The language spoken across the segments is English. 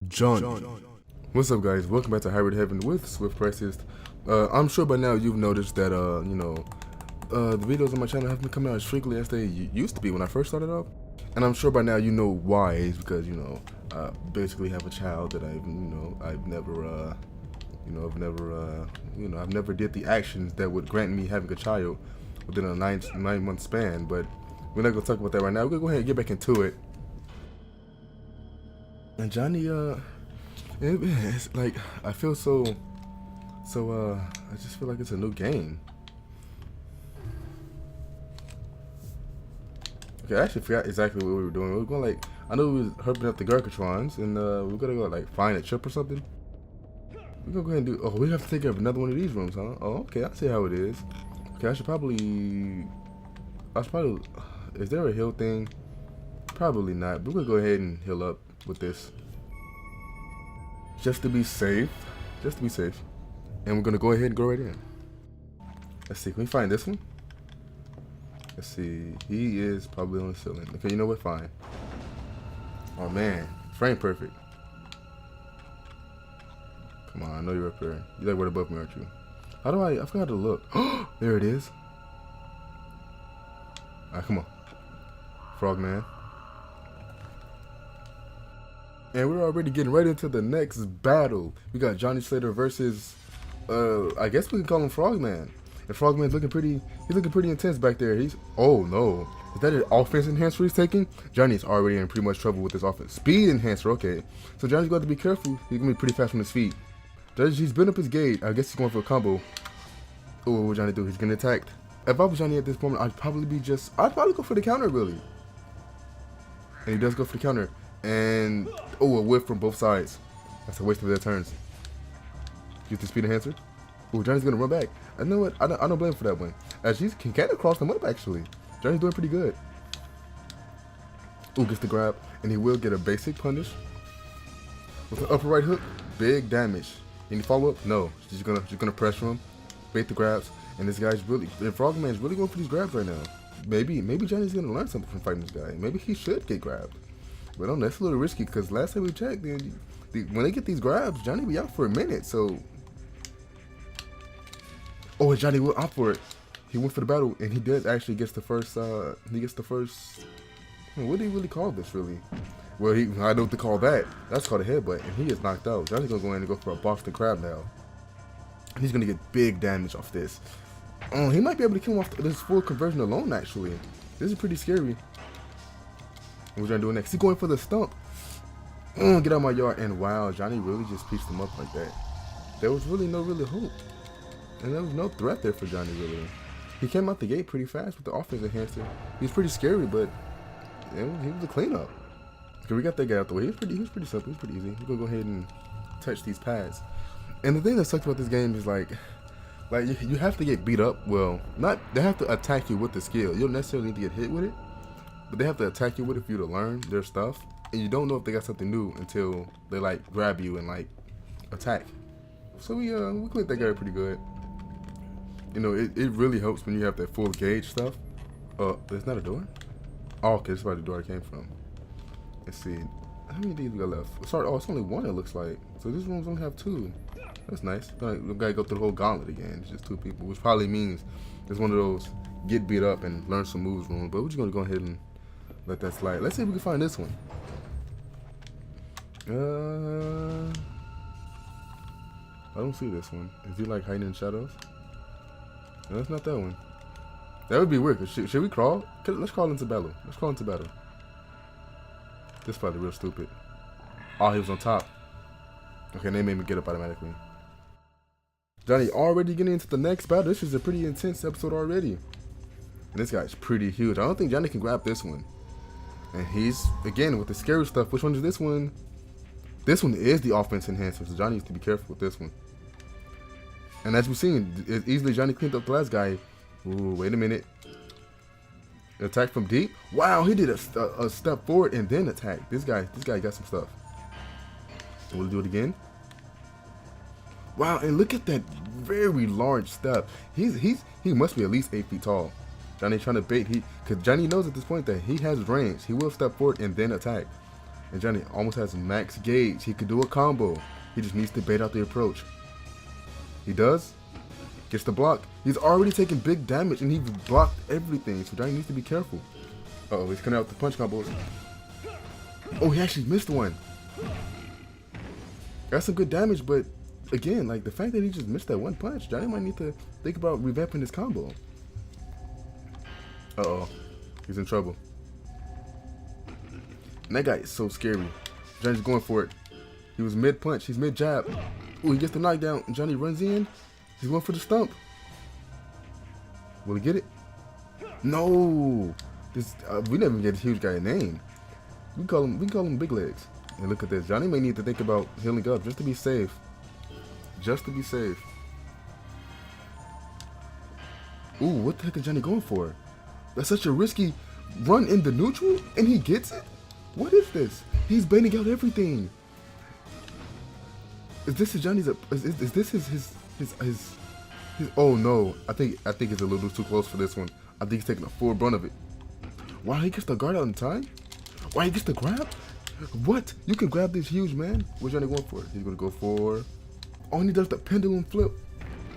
John. What's up, guys? Welcome back to Hybrid Heaven with SwiftCrisist. I'm sure by now you've noticed that the videos on my channel haven't been coming out as frequently as they used to be when I first started off. And I'm sure by now you know why. It's because I basically have a child that I've never did the actions that would grant me having a child within a 9-month span. But we're not gonna talk about that right now. We're gonna go ahead and get back into it. And Johnny, it's like I feel I just feel like it's a new game. Okay, I actually forgot exactly what we were doing. We were going I know we was herping up the Gargatrons, and we're gonna go find a chip or something. We're gonna go ahead and do. Oh, we have to take care of another one of these rooms, huh? Oh, okay, I see how it is. Okay, I should probably. Is there a heal thing? Probably not. But we're gonna go ahead and heal up with this, just to be safe. And we're gonna go ahead and go right in. Let's see. Can we find this one? Let's see. He is probably on the ceiling. Okay, you know what? Fine. Oh man, frame perfect. Come on, I know you're up there. You're right above me, aren't you? How do I forgot to look. There it is. Alright, come on. Frogman. And we're already getting right into the next battle. We got Johnny Slater versus, I guess we can call him Frogman. And Frogman's looking pretty intense back there. Oh no. Is that an offense enhancer he's taking? Johnny's already in pretty much trouble with this offense. Speed enhancer, okay. So Johnny's got to be careful. He's going to be pretty fast on his feet. He's building up his gate. I guess he's going for a combo. Oh, what would Johnny do? He's getting attacked. If I was Johnny at this moment, I'd probably go for the counter, really. And he does go for the counter. And, a whiff from both sides. That's a waste of their turns. Use the speed enhancer. Oh, Johnny's going to run back. I know what? I don't blame him for that one. As he can kind of cross them up, actually. Johnny's doing pretty good. Oh, gets the grab. And he will get a basic punish. With an upper right hook, big damage. Any follow-up? No. She's gonna pressure him. Bait the grabs. And this guy's Frogman's really going for these grabs right now. Maybe Johnny's going to learn something from fighting this guy. Maybe he should get grabbed. But I don't know, that's a little risky because last time we checked, when they get these grabs, Johnny be out for a minute. So, Johnny will opt for it. He went for the battle, and he does actually gets the first. What do you really call this, really? Well, I know what to call that. That's called a headbutt, and he is knocked out. Johnny's gonna go in and go for a Boston Crab now. He's gonna get big damage off this. He might be able to kill him off this full conversion alone. Actually, this is pretty scary. What's Johnny doing next? He's going for the stump. Get out of my yard. And wow, Johnny really just pieced him up like that. There was really no hope. And there was no threat there for Johnny, really. He came out the gate pretty fast with the offense enhancer. He was pretty scary, but he was a cleanup. Okay, we got that guy out the way. He was pretty simple. He was pretty easy. We're going to go ahead and touch these pads. And the thing that sucks about this game is you have to get beat up. Well, they have to attack you with the skill. You don't necessarily need to get hit with it. But they have to attack you with it for you to learn their stuff. And you don't know if they got something new until they grab you and attack. So we cleared that guy pretty good. It really helps when you have that full gauge stuff. There's not a door? Oh, okay, that's where the door came from. Let's see. How many of these we got left? Sorry, it's only one it looks like. So this room's only have two. That's nice. We gotta go through the whole gauntlet again. It's just two people, which probably means it's one of those get beat up and learn some moves room. But we're just gonna go ahead and let that slide. Let's see if we can find this one. I don't see this one. Is he hiding in shadows? No, that's not that one. That would be weird. Should we crawl? Let's crawl into battle. This is probably real stupid. Oh, he was on top. Okay, they made me get up automatically. Johnny already getting into the next battle. This is a pretty intense episode already. And this guy's pretty huge. I don't think Johnny can grab this one. And he's, again, with the scary stuff. Which one is this one? This one is the offense enhancer, so Johnny needs to be careful with this one. And as we've seen, easily Johnny cleaned up the last guy. Ooh, wait a minute. Attack from deep? Wow, he did a step forward and then attack. This guy got some stuff. And we'll do it again. Wow, and look at that very large step. He must be at least 8 feet tall. Johnny trying to bait. Because Johnny knows at this point that he has range. He will step forward and then attack. And Johnny almost has max gauge. He could do a combo. He just needs to bait out the approach. He does. Gets the block. He's already taking big damage and he blocked everything. So Johnny needs to be careful. Uh-oh, he's coming out with the punch combos. Oh, he actually missed one. That's some good damage, but again, like the fact that he just missed that one punch, Johnny might need to think about revamping his combo. Uh-oh. He's in trouble. And that guy is so scary. Johnny's going for it. He was mid-punch. He's mid-jab. Ooh, he gets the knockdown. And Johnny runs in. He's going for the stump. Will he get it? No. This we never get a huge guy a name. We can call him Big Legs. And look at this. Johnny may need to think about healing up just to be safe. Just to be safe. Ooh, what the heck is Johnny going for? That's such a risky run in the neutral, and he gets it. What is this? He's baiting out everything. Is this Johnny's? Is this his? Oh no! I think it's a little too close for this one. I think he's taking a full brunt of it. Wow, he gets the guard out in time. Wow, he gets the grab. What? You can grab this huge man. What's Johnny going for? He's gonna go for. Oh, and he does the pendulum flip.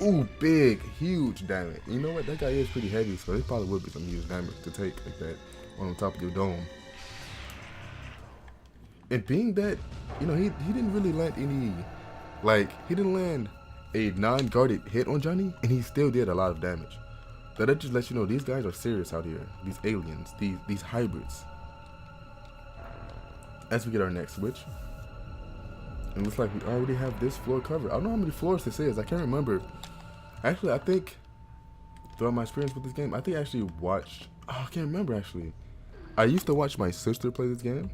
Ooh, big, huge damage. You know what? That guy is pretty heavy, so it probably would be some huge damage to take like that on top of your dome. And being that, you know, he didn't really land any, like, he didn't land a non-guarded hit on Johnny, and he still did a lot of damage. So that just lets you know these guys are serious out here. These aliens, these hybrids. As we get our next switch, it looks like we already have this floor covered. I don't know how many floors this is. I can't remember. Actually, I think throughout my experience with this game, I think I actually watched. Oh, I can't remember actually. I used to watch my sister play this game.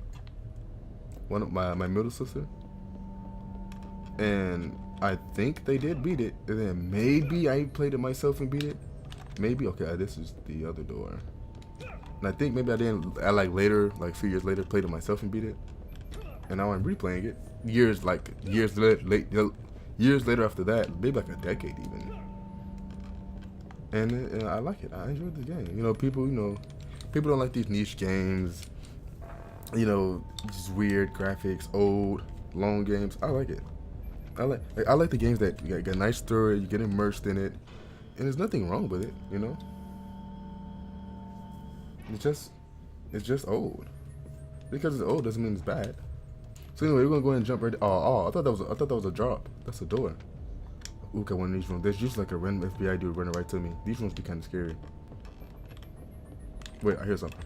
One of my middle sister, and I think they did beat it. And then maybe I played it myself and beat it. Maybe. Okay, this is the other door. And I think maybe I didn't. I like later, like a few years later, played it myself and beat it. And now I'm replaying it. Years later after that, maybe like a decade even. And I like it. I enjoyed the game. You know, people don't like these niche games. You know, just weird graphics, old, long games. I like it. I like the games that you got a nice story, you get immersed in it, and there's nothing wrong with it. You know, it's just old. Because it's old doesn't mean it's bad. So anyway, we're gonna go ahead and jump right. I thought that was a drop. That's a door. Ooh, got one of these rooms. There's just like a random FBI dude running right to me. These rooms be kind of scary. Wait, I hear something.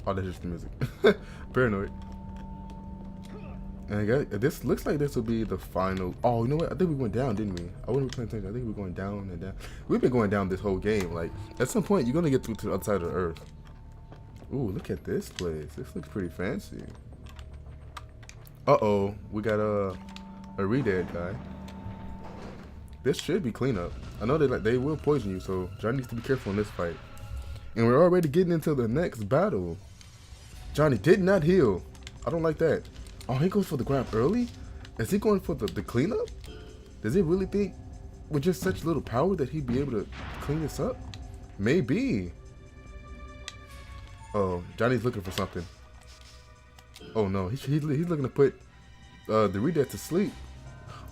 Oh, that's just the music. Paranoid. And this looks like this will be the final. Oh, you know what? I think we went down, didn't we? I wasn't paying attention. I think we're going down and down. We've been going down this whole game. Like, at some point, you're gonna get through to the other side of the earth. Ooh, look at this place. This looks pretty fancy. Uh-oh, we got a re-dead guy. This should be cleanup. I know they will poison you, so Johnny needs to be careful in this fight. And we're already getting into the next battle. Johnny did not heal. I don't like that. Oh, he goes for the grab early? Is he going for the cleanup? Does he really think with just such little power that he'd be able to clean this up? Maybe. Oh, Johnny's looking for something. Oh no, he's looking to put the Redead to sleep.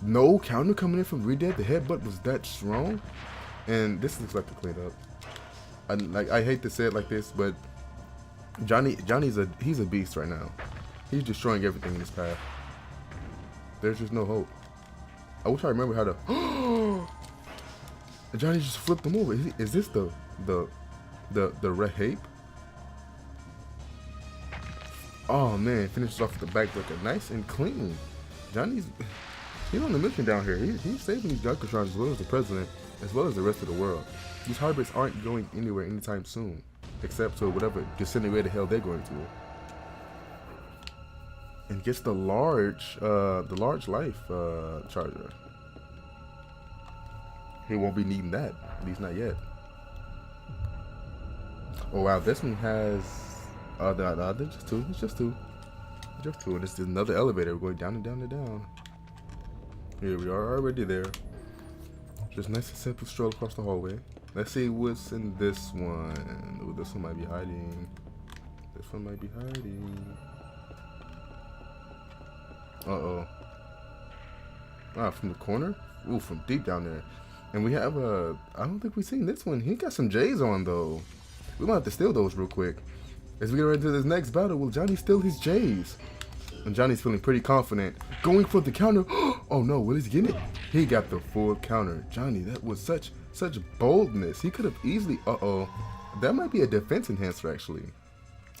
No counter coming in from Redead. The headbutt was that strong, and this looks like the cleanup. I hate to say it like this, but Johnny's a beast right now. He's destroying everything in his path. There's just no hope. I wish I remember how to. Johnny just flipped him over. Is this the Rehape? Oh man, finishes off with the backbreaker, nice and clean. Johnny's on the mission down here. He's saving these Junkertrons as well as the president, as well as the rest of the world. These hybrids aren't going anywhere anytime soon, except to whatever disintegrated hell they're going to. And gets the large life charger. He won't be needing that, at least not yet. Oh wow, this one has. There's just two. It's just two. And it's another elevator. We're going down and down and down. Here we are already there. Just nice and simple stroll across the hallway. Let's see what's in this one. Ooh, this one might be hiding. This one might be hiding. Uh-oh. Wow, from the corner? Ooh, from deep down there. And we have I don't think we've seen this one. He got some J's on though. We might have to steal those real quick. As we get right into this next battle, will Johnny steal his J's? And Johnny's feeling pretty confident. Going for the counter. Oh no, will he get it? He got the full counter. Johnny, that was such boldness. He could have easily, that might be a defense enhancer actually.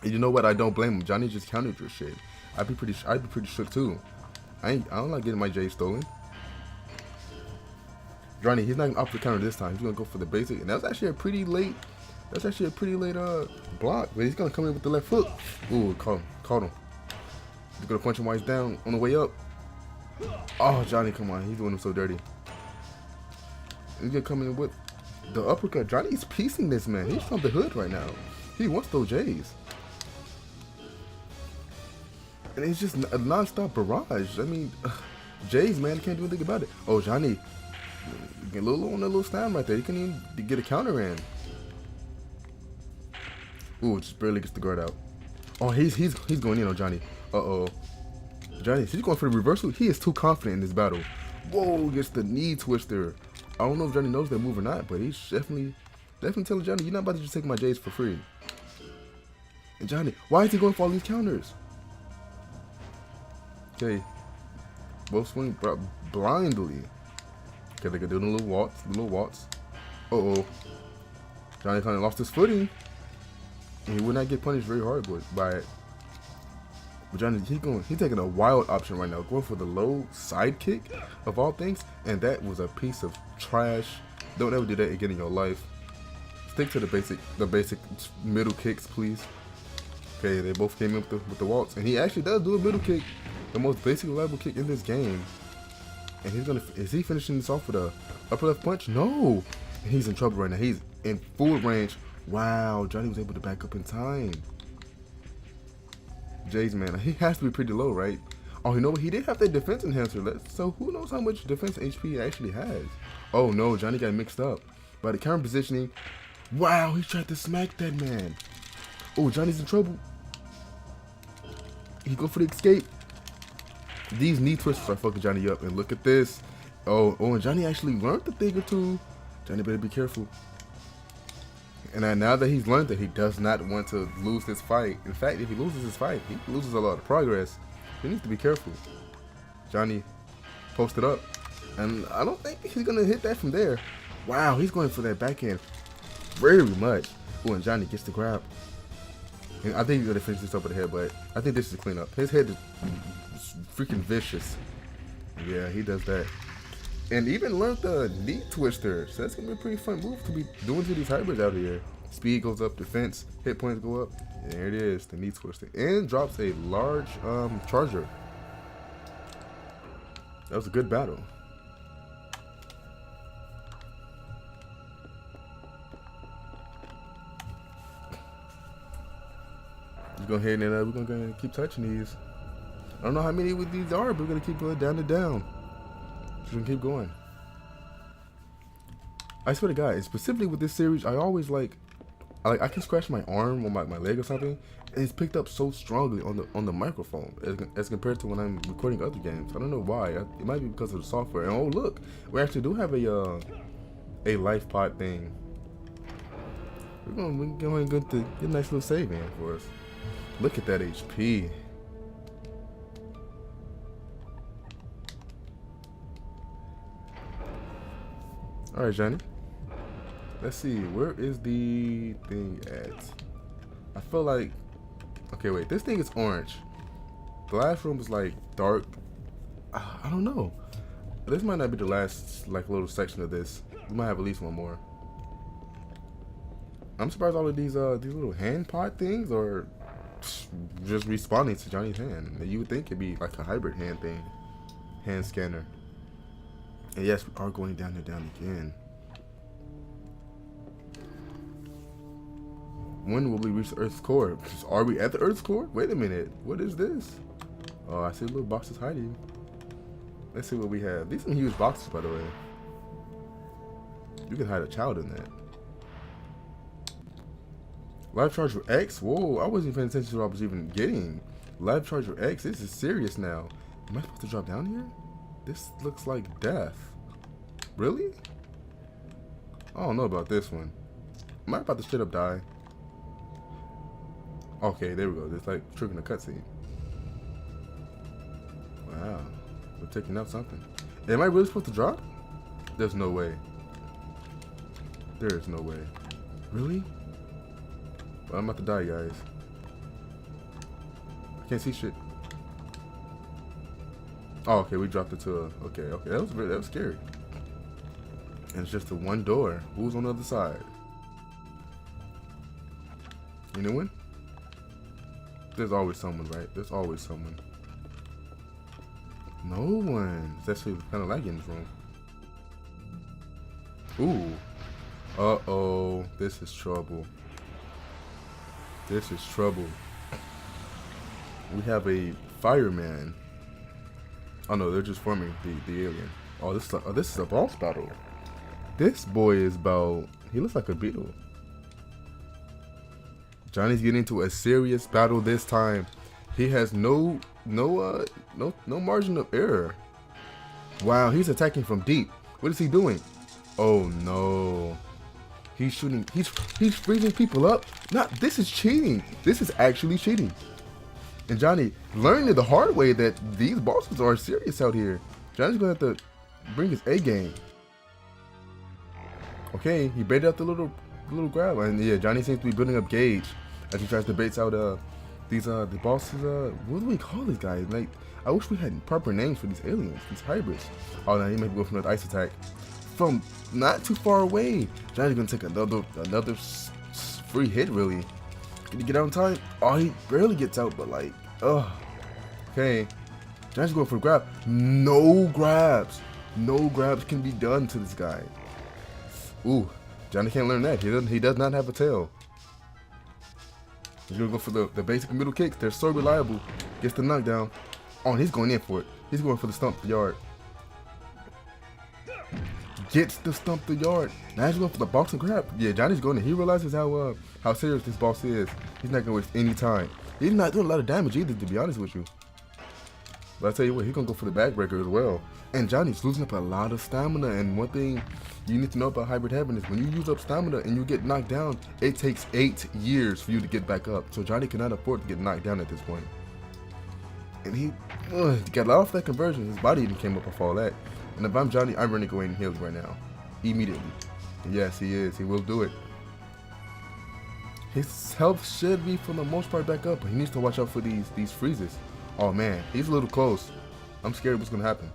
And you know what? I don't blame him. Johnny just countered your shit. I'd be pretty shook too. I don't like getting my J stolen. Johnny, he's not gonna opt for counter this time. He's gonna go for the basic, and that's actually a pretty late. Block. But he's gonna come in with the left foot. Ooh, caught him. He's gonna punch him while he's down on the way up. Oh, Johnny, come on, he's doing him so dirty. He's gonna come in with the uppercut. Johnny's piecing this man. He's from the hood right now. He wants those J's. And it's just a non-stop barrage. I mean, J's, man, can't do anything about it. Oh, Johnny, get a little on that little stand right there. He couldn't even get a counter in. Ooh, just barely gets the guard out. Oh, he's going in on Johnny. Uh-oh. Johnny, he's going for the reversal. He is too confident in this battle. Whoa, gets the knee twister. I don't know if Johnny knows that move or not, but he's definitely telling Johnny, you're not about to just take my J's for free. And Johnny, why is he going for all these counters? Okay. Both swing blindly. Okay, they could do the little waltz. Uh-oh. Johnny kind of lost his footing. And he would not get punished very hard by it. But Johnny, he's taking a wild option right now, going for the low side kick of all things, and that was a piece of trash. Don't ever do that again in your life. Stick to the basic middle kicks, please. Okay, they both came in with the waltz, and he actually does do a middle kick, the most basic level kick in this game. And is he finishing this off with a upper left punch? No, and he's in trouble right now. He's in full range. Wow, Johnny was able to back up in time. Jay's, man, he has to be pretty low, right? Oh, you know what? He did have that defense enhancer. So who knows how much defense HP he actually has? Oh no, Johnny got mixed up by the counter positioning. Wow, he tried to smack that man. Oh, Johnny's in trouble. He go for the escape. These knee twists are fucking Johnny up, and look at this. Oh, and Johnny actually learned a thing or two. Johnny better be careful. And now that he's learned that he does not want to lose this fight. In fact, if he loses this fight, he loses a lot of progress. He needs to be careful. Johnny posted up. And I don't think he's going to hit that from there. Wow, he's going for that backhand very much. Oh, and Johnny gets the grab. And I think he's going to finish this up with the head, but I think this is a cleanup. His head is freaking vicious. Yeah, he does that. And even learned the knee twister. So that's going to be a pretty fun move to be doing to these hybrids out here. Speed goes up, defense, hit points go up. And there it is, the knee twister. And drops a large charger. That was a good battle. Let's go ahead and we're going to keep touching these. I don't know how many with these are, but we're going to keep going down and down. Just gonna keep going. I swear to God, specifically with this series, I always I can scratch my arm or my leg or something, and it's picked up so strongly on the microphone as compared to when I'm recording other games. I don't know why. It might be because of the software. And oh look, we actually do have a life pod thing. We're going to get a nice little save in for us. Look at that HP. All right, Johnny. Let's see. Where is the thing at? I feel like... Okay, wait. This thing is orange. The last room is like dark. I don't know. This might not be the last little section of this. We might have at least one more. I'm surprised all of these little hand pod things are just responding to Johnny's hand. You would think it'd be like a hybrid hand thing. Hand scanner. And yes, we are going down and down again. When will we reach the Earth's core? Are we at the Earth's core? Wait a minute. What is this? Oh, I see little boxes hiding. Let's see what we have. These are some huge boxes, by the way. You can hide a child in that. Live Charger X? Whoa, I wasn't even paying attention to what I was even getting. Live Charger X, this is serious now. Am I supposed to drop down here? This looks like death. Really? I don't know about this one. Am I about to straight up die? Okay, there we go. It's like triggering a cutscene. Wow. We're taking out something. Am I really supposed to drop? There's no way. There is no way. Really? Well, I'm about to die, guys. I can't see shit. Oh, okay, we dropped it to a... Okay, that was scary. And it's just the one door. Who's on the other side? Anyone? There's always someone, right? There's always someone. No one. It's actually kind of lagging in this room. Ooh. Uh-oh. This is trouble. This is trouble. We have a fireman. Oh no, they're just forming the alien. Oh, this is a boss battle. This boy is about... He looks like a beetle. Johnny's getting into a serious battle this time. He has no margin of error. Wow, he's attacking from deep. What is he doing? Oh no. He's shooting. He's freezing people up. This is cheating. This is actually cheating. And Johnny learned the hard way that these bosses are serious out here. Johnny's gonna have to bring his A game. Okay, he baited out the little grab, and yeah, Johnny seems to be building up gauge as he tries to bait out the bosses. What do we call these guys? Like, I wish we had proper names for these aliens, these hybrids. Oh, now he might be going for another ice attack from not too far away. Johnny's gonna take another free hit. Really, can he get out in time? Oh, he barely gets out, but like, ugh. Okay, Johnny's going for a grab. No grabs can be done to this guy. Ooh, Johnny can't learn that. He does not have a tail. He's gonna go for the basic middle kicks. They're so reliable. Gets the knockdown. Oh, and he's going in for it. He's going for the stump the yard. Gets the stump the yard. Now he's going for the box and grab. Yeah, Johnny's going in. He realizes how serious this boss is. He's not gonna waste any time. He's not doing a lot of damage either, to be honest with you. But I tell you what, he's gonna go for the backbreaker as well. And Johnny's losing up a lot of stamina. And one thing you need to know about Hybrid Heaven is when you use up stamina and you get knocked down, it takes 8 years for you to get back up. So Johnny cannot afford to get knocked down at this point. And he got off that conversion. His body even came up off all that. And if I'm Johnny, I'm running away and healing right now, immediately. And yes, he is. He will do it. His health should be for the most part back up, but he needs to watch out for these freezes. Oh man, he's a little close. I'm scared what's gonna happen.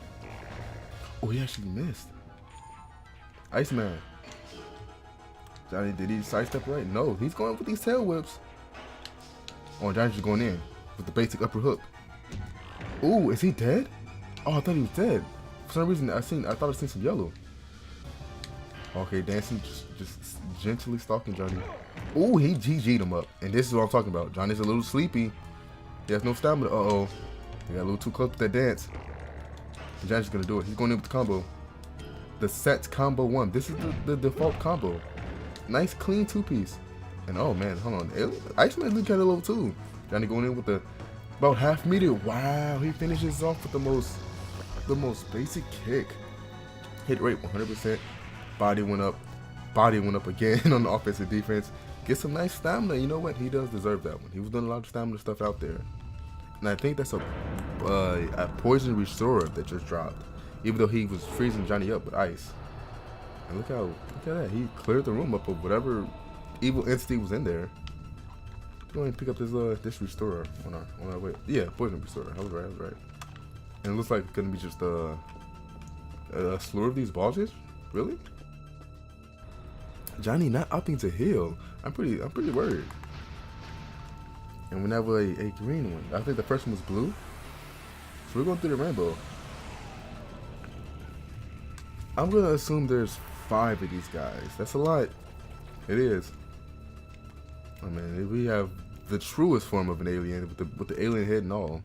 Oh, he actually missed. Iceman. Johnny, did he sidestep right? No, he's going with these tail whips. Oh, Johnny's just going in with the basic upper hook. Ooh, is he dead? Oh, I thought he was dead. For some reason, I thought I seen some yellow. Okay, dancing, just gently stalking Johnny. Ooh, he GG'd him up. And this is what I'm talking about. Johnny's a little sleepy. He has no stamina. Uh-oh. He got a little too close to that dance. And Johnny's gonna do it. He's going in with the combo. The set combo 1. This is the default combo. Nice, clean 2-piece. And oh man, hold on. Iceman's looking kind of low too. Johnny going in with the about half meter. Wow, he finishes off with the most basic kick. Hit rate 100%. Body went up. Body went up again on the offensive defense. Get some nice stamina. You know what? He does deserve that one. He was doing a lot of stamina stuff out there. And I think that's a poison restorer that just dropped. Even though he was freezing Johnny up with ice. And look at that. He cleared the room up of whatever evil entity was in there. Let's go ahead and pick up this restorer on our way. Yeah, poison restorer. I was right. And it looks like it's gonna be just a slew of these bosses? Really? Johnny not opting to heal. I'm pretty worried. And we have a green one. I think the first one was blue. So we're going through the rainbow. I'm gonna assume there's 5 of these guys. That's a lot. It is. I mean, we have the truest form of an alien with the alien head and all.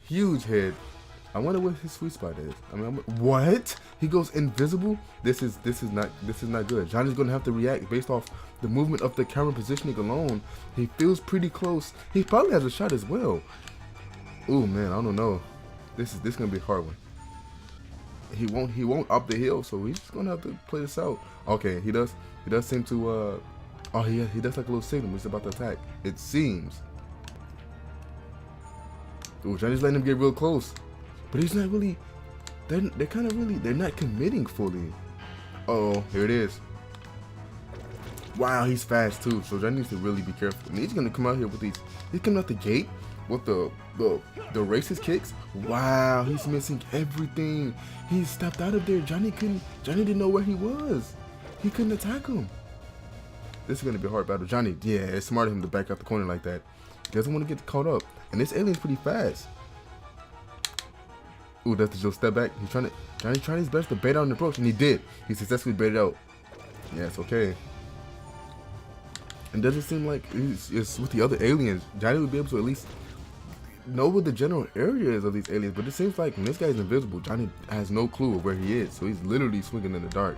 Huge head. I wonder what his sweet spot is. I mean, what? He goes invisible? This is not good. Johnny's gonna have to react based off the movement of the camera positioning alone. He feels pretty close. He probably has a shot as well. Ooh man, I don't know. This gonna be a hard one. He won't up the hill, so he's just gonna have to play this out. Okay, he does seem to oh he does like a little signal. He's about to attack. It seems. Ooh, Johnny's letting him get real close, but he's not really. They're kind of really. They're not committing fully. Oh, here it is. Wow, he's fast too. So Johnny needs to really be careful. And he's gonna come out here with these. He's coming out the gate with the racist kicks. Wow, he's missing everything. He stepped out of there. Johnny didn't know where he was. He couldn't attack him. This is gonna be a hard battle. Johnny, yeah, it's smart of him to back out the corner like that. He doesn't want to get caught up. And this alien's pretty fast. Ooh, that's the Joe step back. Johnny's trying his best to bait out an approach, and he did. He successfully baited out. Yeah, it's okay. And doesn't seem like it's with the other aliens. Johnny would be able to at least know what the general area is of these aliens, but it seems like when this guy's invisible, Johnny has no clue of where he is, so he's literally swinging in the dark.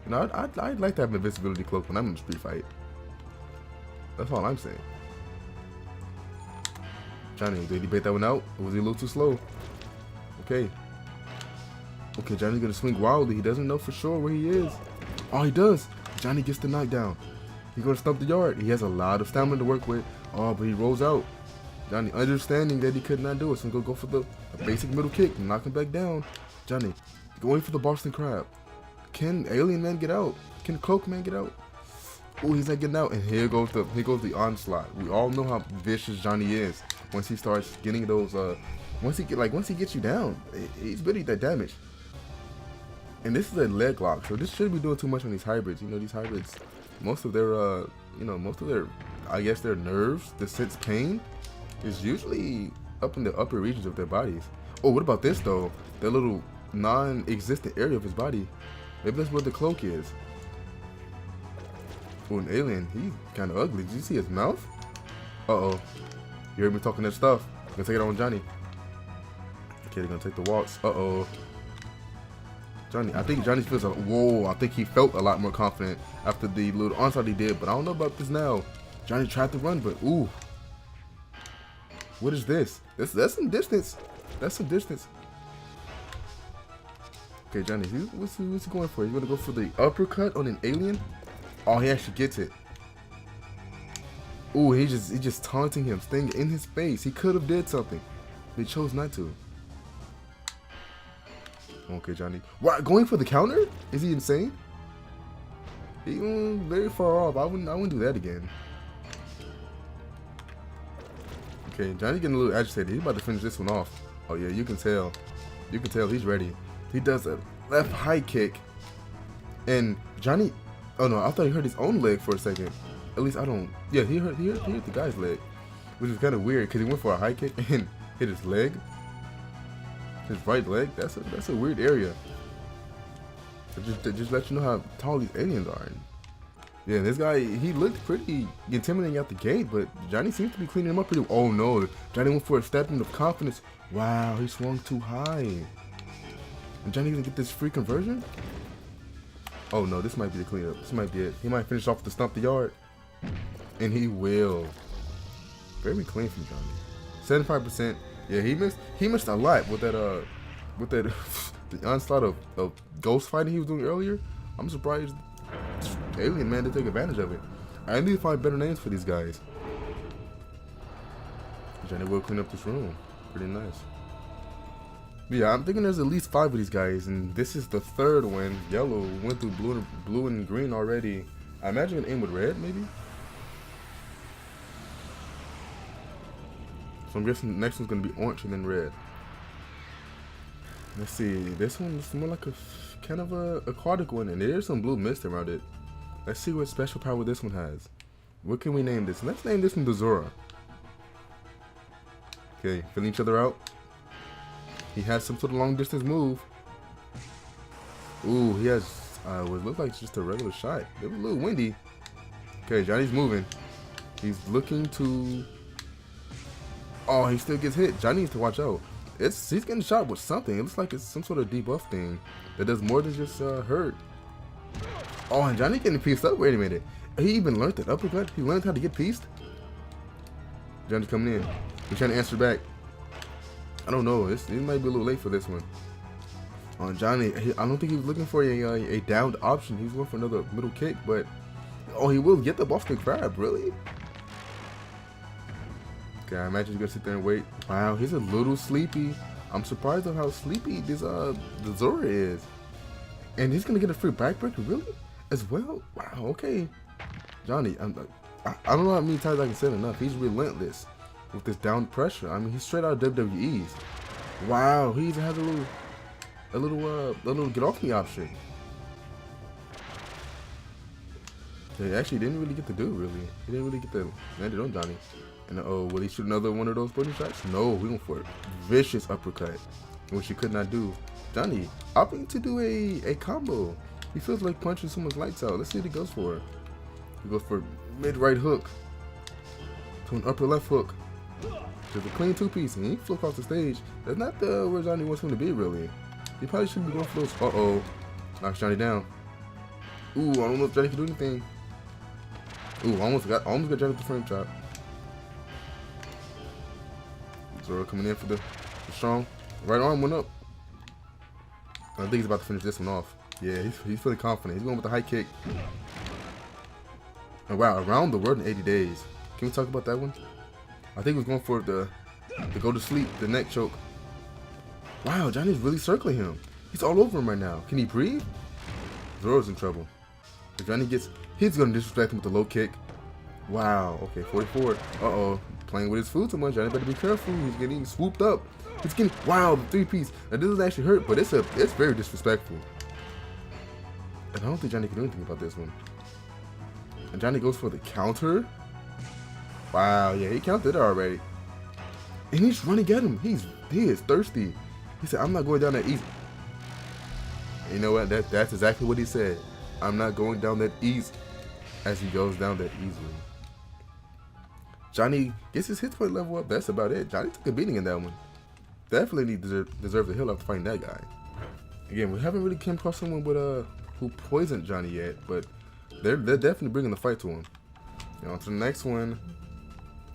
You know, I'd like to have an invisibility cloak when I'm in a street fight. That's all I'm saying. Johnny, did he bait that one out? Or was he a little too slow? Okay. Okay, Johnny's gonna swing wildly. He doesn't know for sure where he is. Oh, he does. Johnny gets the knockdown. He's gonna stump the yard. He has a lot of stamina to work with. Oh, but he rolls out. Johnny, understanding that he could not do it, so I'm gonna go for the basic middle kick and knock him back down. Johnny, going for the Boston Crab. Can Alien Man get out? Can Cloak Man get out? Oh, he's not getting out, and here goes the onslaught. We all know how vicious Johnny is once he starts getting those. Once he gets you down, he's really that damage. And this is a leg lock, so this shouldn't be doing too much on these hybrids. You know, these hybrids, most of their, I guess their nerves, the sense pain, is usually up in the upper regions of their bodies. Oh, what about this though? That little non-existent area of his body. Maybe that's where the cloak is. Oh, an alien. He's kind of ugly. Did you see his mouth? Uh-oh. You heard me talking that stuff. I'm gonna take it on Johnny. Okay, they're gonna take the waltz. Uh-oh. Johnny, I think Johnny feels whoa, I think he felt a lot more confident after the little onslaught he did, but I don't know about this now. Johnny tried to run, but ooh. What is this? That's some distance. That's some distance. Okay, Johnny, what's he going for? He's gonna go for the uppercut on an alien? Oh, he actually gets it. Ooh, he's just taunting him, staying in his face. He could have did something. They chose not to. Okay, Johnny. What? Going for the counter? Is he insane? He went very far off. I wouldn't do that again. Okay, Johnny getting a little agitated. He's about to finish this one off. Oh yeah, you can tell. You can tell he's ready. He does a left high kick, and Johnny. Oh no, I thought he hurt his own leg for a second. At least I don't. Yeah, he hurt the guy's leg, which is kind of weird because he went for a high kick and hit his leg. His right leg. That's a weird area. Just let you know how tall these aliens are. And yeah, this guy, he looked pretty intimidating out the gate, but Johnny seems to be cleaning him up pretty. Oh no, Johnny went for a statement of confidence. Wow, he swung too high. And Johnny gonna get this free conversion? Oh no, this might be the cleanup. This might be it. He might finish off the stump the yard. And he will. Very clean from Johnny. 75%. Yeah, he missed a lot with that the onslaught of ghost fighting he was doing earlier. I'm surprised Alien Man didn't take advantage of it. I need to find better names for these guys. Johnny will clean up this room. Pretty nice. Yeah, I'm thinking there's at least 5 of these guys, and this is the 3rd one. Yellow went through blue and green already. I imagine an aim with red, maybe. So I'm guessing the next one's gonna be orange and then red. Let's see. This one is more like a kind of a aquatic one, and there's some blue mist around it. Let's see what special power this one has. What can we name this? Let's name this one Dozora. Okay, filling each other out. He has some sort of long distance move. Ooh, he has what looks like just a regular shot. It was a little windy. Okay, Johnny's moving. He's looking to. Oh, he still gets hit. Johnny needs to watch out. He's getting shot with something. It looks like it's some sort of debuff thing that does more than just hurt. Oh, and Johnny getting pieced up. Wait a minute. He even learned that uppercut. He learned how to get pieced. Johnny's coming in. He's trying to answer back. I don't know. It might be a little late for this one. On Johnny, I don't think he was looking for a downed option. He was looking for another middle kick, but oh, he will get the off the grab. Really? Okay, I imagine he's gonna sit there and wait. Wow, he's a little sleepy. I'm surprised at how sleepy this the Zora is. And he's gonna get a free backbreaker, really? As well? Wow, okay. Johnny, I don't know how many times I can say it enough. He's relentless with this down pressure. I mean, he's straight out of WWE's. Wow, he even has a little get off me option. He actually didn't really get to do, really. He didn't really get to land it on Johnny. And oh, will he shoot another one of those button shots? No, we went for a vicious uppercut, which he could not do. Johnny opting to do a combo. He feels like punching someone's lights out. Let's see what he goes for. He goes for mid right hook to an upper left hook. Just a clean two-piece, and he flipped off the stage. That's not where Johnny wants him to be, really. He probably shouldn't be going for those. Uh-oh. Knocks Johnny down. Ooh, I don't know if Johnny can do anything. Ooh, almost got Johnny with the frame chop. Zora coming in for the strong. Right arm went up. I think he's about to finish this one off. Yeah, he's feeling confident. He's going with the high kick. And wow, around the world in 80 days. Can we talk about that one? I think he was going for the go to sleep, the neck choke. Wow, Johnny's really circling him. He's all over him right now. Can he breathe? Zora's in trouble. If Johnny gets, he's going to disrespect him with the low kick. Wow, okay, 44. Uh-oh, playing with his food too much. Johnny better be careful. He's getting swooped up. He's getting, wow, the three-piece. Now, this doesn't actually hurt, but it's very disrespectful. And I don't think Johnny can do anything about this one. And Johnny goes for the counter. Wow, yeah, he counted it already. And he's running at him. He is thirsty. He said, I'm not going down that easy. And you know what? That's exactly what he said. I'm not going down that easy. As he goes down that easily. Johnny gets his hit point level up. That's about it. Johnny took a beating in that one. Definitely deserves a hill after fighting that guy. Again, we haven't really come across someone with who poisoned Johnny yet, but they're definitely bringing the fight to him. And on to the next one.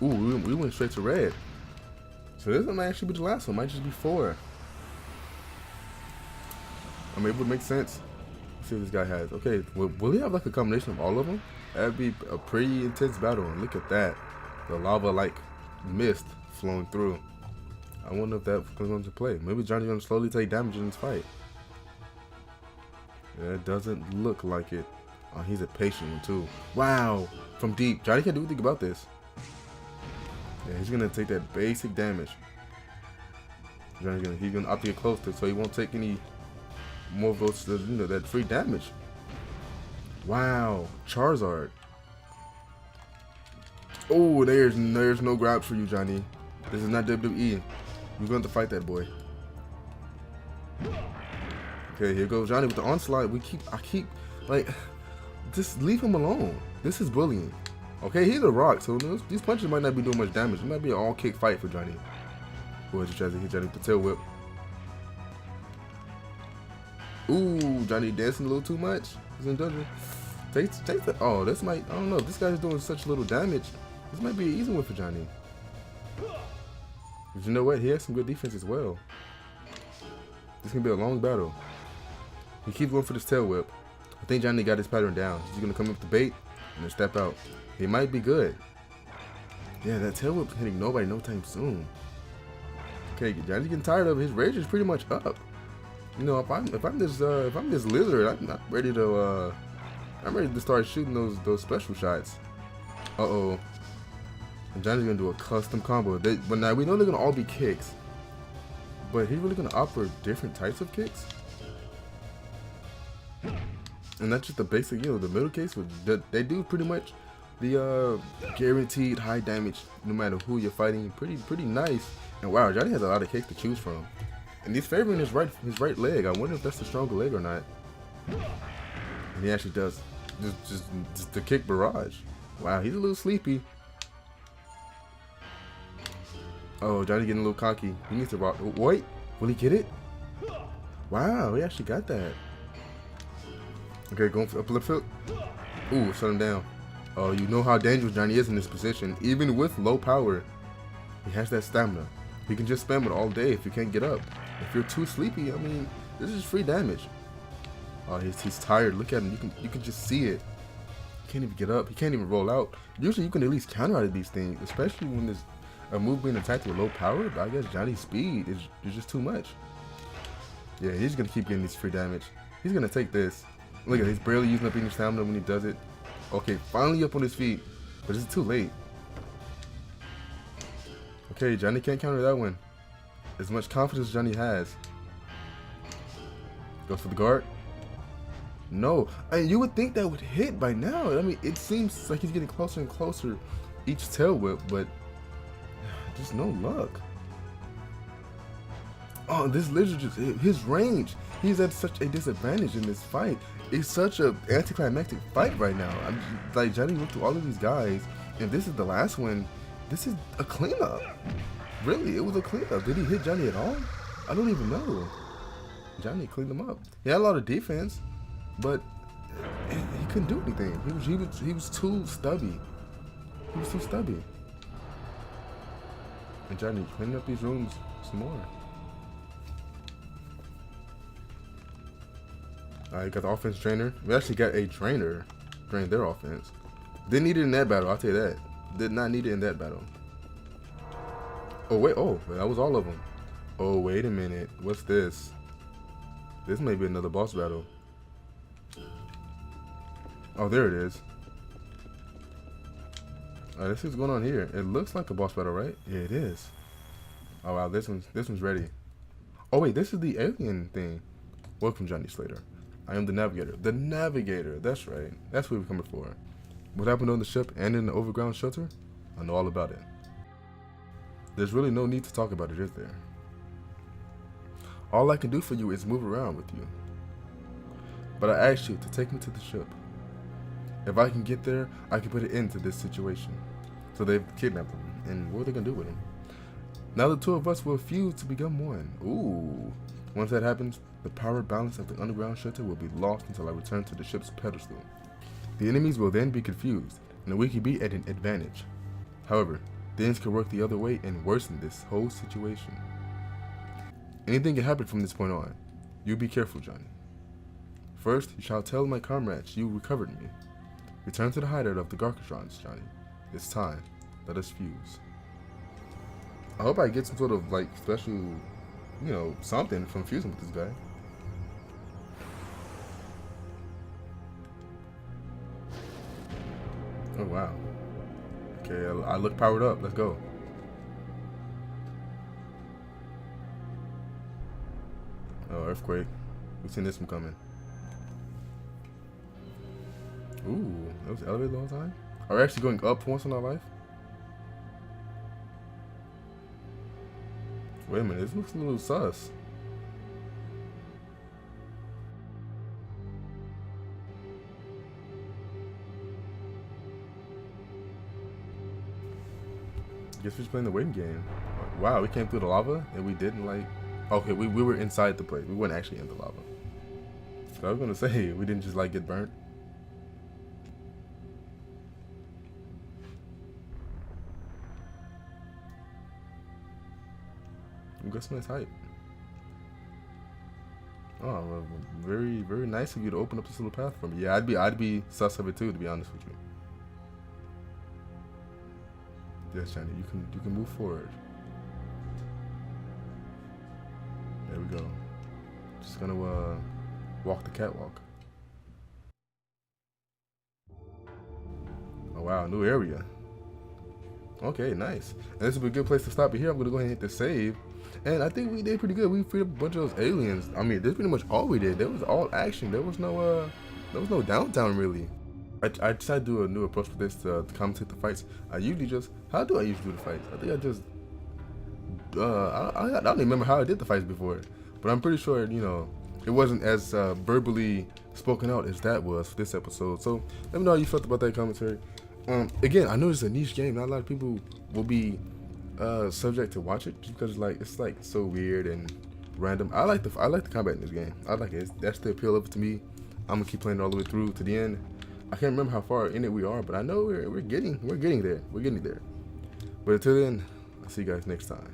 Ooh, we went straight to red. So this one might actually be the last one. Might just be 4. I'm able to make sense. Let's see what this guy has. Okay, will he have like a combination of all of them? That'd be a pretty intense battle. And look at that. The lava-like mist flowing through. I wonder if that's going to play. Maybe Johnny's going to slowly take damage in this fight. Yeah, it doesn't look like it. Oh, he's a patient one too. Wow. From deep. Johnny can't do anything about this. Yeah, he's going to take that basic damage. He's gonna opt to get close to it so he won't take any more of those, that free damage. Wow. Charizard. Oh, there's no grabs for you, Johnny. This is not WWE. You're going to fight that boy. Okay, here goes Johnny with the onslaught. I keep like, just leave him alone. This is bullying. Okay, he's a rock, so these punches might not be doing much damage. It might be an all-kick fight for Johnny. Boy, just tries to hit Johnny with the tail whip. Ooh, Johnny dancing a little too much. He's in danger. Take the. Oh, this might. I don't know. This guy's doing such little damage. This might be an easy one for Johnny. But you know what? He has some good defense as well. This can be a long battle. He keeps going for this tail whip. I think Johnny got his pattern down. He's gonna come up the bait and then step out. He might be good. Yeah, that tail whip's hitting nobody no time soon. Okay, Johnny's getting tired of it. His rage is pretty much up. You know, if I'm this lizard, I'm ready to start shooting those special shots. Uh-oh. And Johnny's gonna do a custom combo. But now we know they're gonna all be kicks. But he's really gonna opt for different types of kicks. And that's just the basic, the middle kicks. They do pretty much the guaranteed high damage no matter who you're fighting. Pretty nice. And wow, Johnny has a lot of kicks to choose from. And he's favoring his right leg. I wonder if that's the stronger leg or not. And he actually does. Just the kick barrage. Wow, he's a little sleepy. Oh, Johnny getting a little cocky. He needs to rock. Wait, will he get it? Wow, he actually got that. Okay, going for the upper left hook. Ooh, shut him down. Oh, you know how dangerous Johnny is in this position, even with low power. He has that stamina. He can just spam it all day if you can't get up. If you're too sleepy, I mean, this is free damage. Oh, he's tired. Look at him. You can just see it. He can't even get up. He can't even roll out. Usually you can at least counter out of these things, especially when there's a move being attacked with low power. But I guess Johnny's speed is just too much. Yeah, he's gonna keep getting these free damage. He's gonna take this. Look at, he's barely using up any stamina when he does it. Okay, finally up on his feet, but it's too late. Okay, Johnny can't counter that one. As much confidence as Johnny has. Goes for the guard. No, and you would think that would hit by now. I mean, it seems like he's getting closer and closer each tail whip, but just no luck. Oh, this literally just, his range. He's at such a disadvantage in this fight. It's such a anticlimactic fight right now. Like, Johnny went through all of these guys, and this is the last one. This is a cleanup. Really, it was a cleanup. Did he hit Johnny at all? I don't even know. Johnny cleaned him up. He had a lot of defense, but he couldn't do anything. He was too stubby. He was too stubby. And Johnny cleaned up these rooms some more. I got the offense trainer. We actually got a trainer train their offense. Didn't need it in that battle, I'll tell you that. Did not need it in that battle. Oh wait, oh, that was all of them. Oh, wait a minute. What's this? This may be another boss battle. Oh, there it is. This is going on here. It looks like a boss battle, right? Yeah, it is. Oh wow, this one's ready. Oh wait, this is the alien thing. Welcome, Johnny Slater. I am the Navigator. The Navigator, that's right. That's what we're coming for. What happened on the ship and in the overground shelter? I know all about it. There's really no need to talk about it, is there? All I can do for you is move around with you. But I asked you to take me to the ship. If I can get there, I can put an end to this situation. So they've kidnapped him, and what are they gonna do with him? Now the two of us will fuse to become one. Ooh. Once that happens, the power balance of the underground shelter will be lost until I return to the ship's pedestal. The enemies will then be confused, and we can be at an advantage. However, things could work the other way and worsen this whole situation. Anything can happen from this point on. You be careful, Johnny. First, you shall tell my comrades you recovered me. Return to the hideout of the Garcatrons, Johnny. It's time. Let us fuse. I hope I get some sort of, like, special, you know, something from fusing with this guy. Oh, wow. Okay, I look powered up. Let's go. Oh, earthquake. We've seen this one coming. Ooh, that was elevated the whole time? Are we actually going up once in our life? Wait a minute, this looks a little sus. Guess we're just playing the waiting game. Wow, we came through the lava and we didn't like... Okay, we were inside the place. We weren't actually in the lava. So I was gonna say, we didn't just like get burnt. We got some nice height. Oh, well, very, very nice of you to open up this little path for me. Yeah, I'd be sus of it too, to be honest with you. Yes, Johnny, you can move forward. There we go. Just gonna walk the catwalk. Oh wow, new area. Okay, nice. And this would be a good place to stop it here. I'm gonna go ahead and hit the save. And I think we did pretty good. We freed up a bunch of those aliens. I mean, that's pretty much all we did. There was all action. There was no downtime really. I decided to do a new approach for this to commentate the fights. I usually just, how do I usually do the fights? I think I just, I don't even remember how I did the fights before. But I'm pretty sure, you know, it wasn't as verbally spoken out as that was for this episode. So let me know how you felt about that commentary. Again, I know it's a niche game. Not a lot of people will be subject to watch it just because it's like so weird and random. I like the combat in this game. I like it. That's the appeal of it to me. I'm gonna keep playing it all the way through to the end. I can't remember how far in it we are, but I know we're getting there. We're getting there. But until then, I'll see you guys next time.